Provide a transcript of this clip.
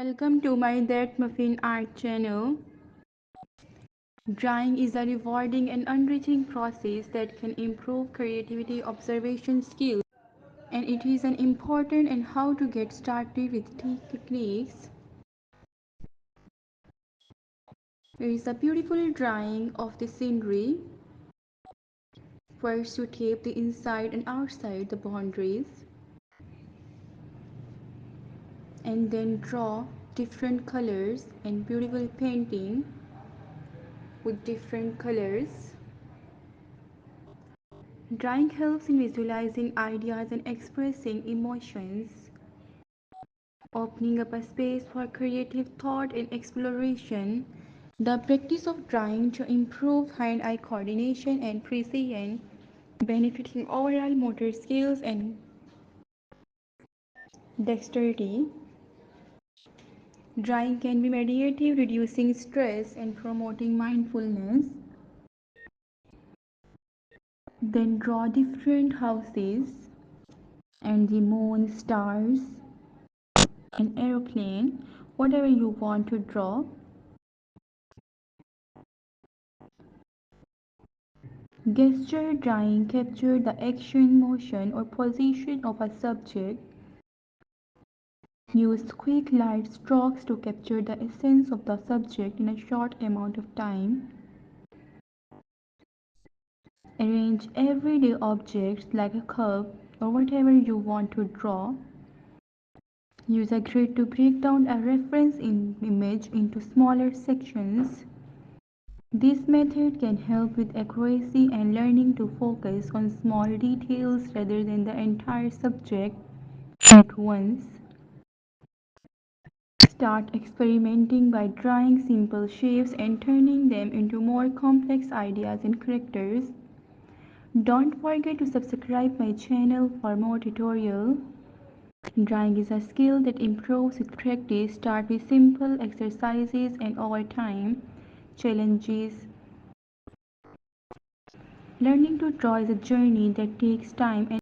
Welcome to my ThatMuffinART channel. Drawing is a rewarding and enriching process that can improve creativity, observation skills, and it is an important and how to get started with techniques. Here is a beautiful drawing of the scenery. First, you tape the inside and outside the boundaries, and then draw different colors and beautiful painting with different colors. Drawing helps in visualizing ideas and expressing emotions, opening up a space for creative thought and exploration. The practice of drawing to improve hand-eye coordination and precision, benefiting overall motor skills and dexterity. Drawing can be meditative, reducing stress and promoting mindfulness. Then draw different houses and the moon, stars, an aeroplane, whatever you want to draw. Gesture drawing captures the action, motion, or position of a subject. Use quick light strokes to capture the essence of the subject in a short amount of time. Arrange everyday objects like a cup or whatever you want to draw. Use a grid to break down a reference image into smaller sections. This method can help with accuracy and learning to focus on small details rather than the entire subject at once. Start experimenting by drawing simple shapes and turning them into more complex ideas and characters. Don't forget to subscribe my channel for more tutorials. Drawing is a skill that improves with practice. Start with simple exercises and over time, challenges. Learning to draw is a journey that takes time and